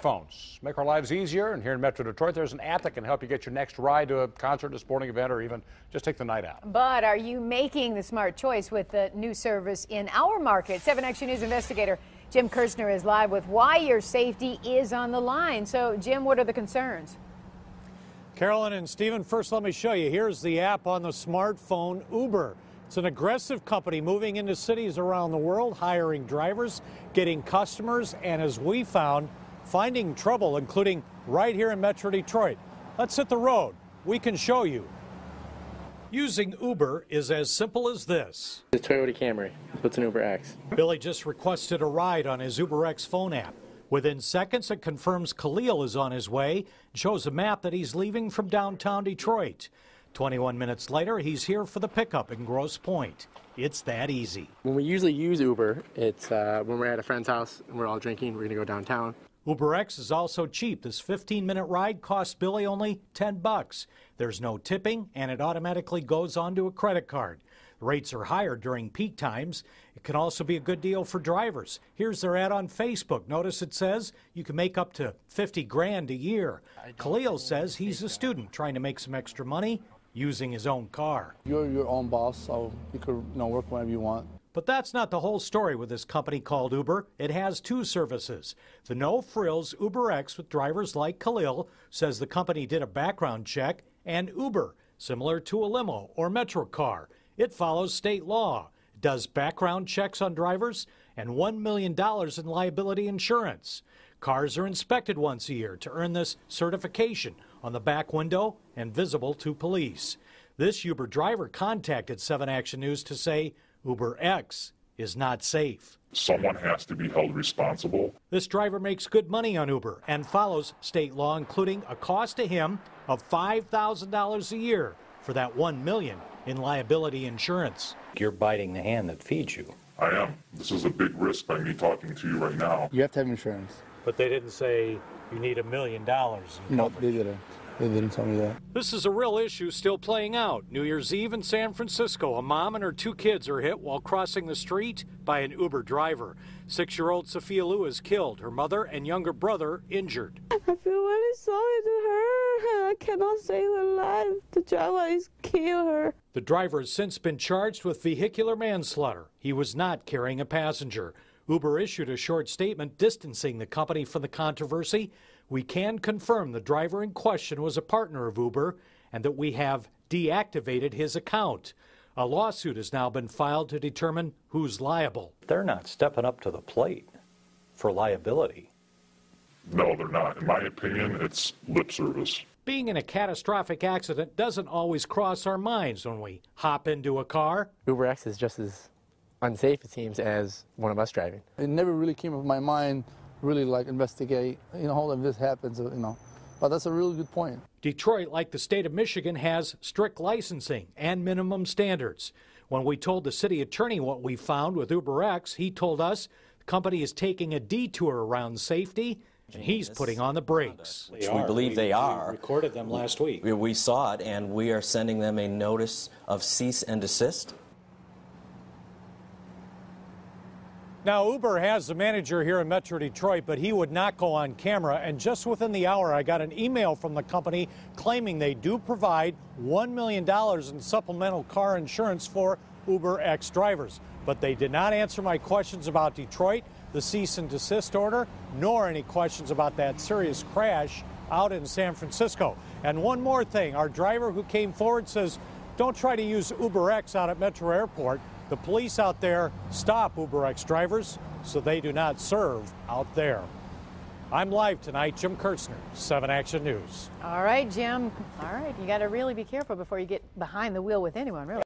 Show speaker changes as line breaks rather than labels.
Smartphones make our lives easier, and here in Metro Detroit, there's an app that can help you get your next ride to a concert, a sporting event, or even just take the night out.
But are you making the smart choice with the new service in our market? 7 Action News investigator Jim Kirshner is live with why your safety is on the line. So, Jim, what are the concerns?
Carolyn and Stephen, first let me show you. Here's the app on the smartphone, Uber. It's an aggressive company moving into cities around the world, hiring drivers, getting customers, and as we found, finding trouble, including right here in Metro Detroit. Let's hit the road. We can show you. Using Uber is as simple as this.
The Toyota Camry, so it's an Uber X.
Billy just requested a ride on his Uber X phone app. Within seconds, it confirms Khalil is on his way and shows a map that he's leaving from downtown Detroit. 21 minutes later, he's here for the pickup in Grosse Pointe. It's that easy.
When we usually use Uber, it's when we're at a friend's house and we're all drinking, we're going to go downtown.
Uber X is also cheap. This 15-minute ride costs Billy only $10. There's no tipping, and it automatically goes onto a credit card. The rates are higher during peak times. It can also be a good deal for drivers. Here's their ad on Facebook. Notice it says you can make up to $50,000 a year. Khalil says he's a student trying to make some extra money using his own car.
You're your own boss, so you could work whenever you want.
But that's not the whole story with this company called Uber. It has two services. The no-frills Uber X with drivers like Khalil says the company did a background check, and Uber, similar to a limo or Metro car. It follows state law, does background checks on drivers, and $1 million in liability insurance. Cars are inspected once a year to earn this certification on the back window and visible to police. This Uber driver contacted 7 Action News to say Uber X is not safe.
Someone has to be held responsible.
This driver makes good money on Uber and follows state law, including a cost to him of $5,000 a year for that $1 million in liability insurance.
You're biting the hand that feeds you.
I am. This is a big risk by me talking to you right now.
You have to have insurance.
But they didn't say you need $1 million.
No, they didn't. They didn't tell me that.
This is a real issue still playing out. New Year's Eve in San Francisco, a mom and her 2 kids are hit while crossing the street by an Uber driver. 6-year-old Sophia Lou is killed, her mother and younger brother injured.
I feel really sorry to her. I cannot save her life. The driver is killed her.
The driver has since been charged with vehicular manslaughter. He was not carrying a passenger. Uber issued a short statement distancing the company from the controversy. We can confirm the driver in question was a partner of Uber and that we have deactivated his account. A lawsuit has now been filed to determine who's liable.
They're not stepping up to the plate for liability.
No, they're not. In my opinion, it's lip service.
Being in a catastrophic accident doesn't always cross our minds when we hop into a car.
Uber X is just as unsafe, it seems, as one of us driving.
It never really came up in my mind, really investigate, hold on, this happens, But that's a really good point.
Detroit, like the state of Michigan, has strict licensing and minimum standards. When we told the city attorney what we found with Uber X, he told us the company is taking a detour around safety, and he's putting on the brakes.
We believe they are.
We recorded them last week.
We saw it, and we are sending them a notice of cease and desist.
Now, Uber has a manager here in Metro Detroit, but he would not go on camera. And just within the hour, I got an email from the company claiming they do provide $1 million in supplemental car insurance for Uber X drivers. But they did not answer my questions about Detroit, the cease and desist order, nor any questions about that serious crash out in San Francisco. And one more thing, our driver who came forward says, don't try to use Uber X out at Metro Airport. The police out there stop Uber X drivers so they do not serve out there. I'm live tonight, Jim Kirshner, 7 Action News.
All right, Jim. All right, you got to really be careful before you get behind the wheel with anyone, really.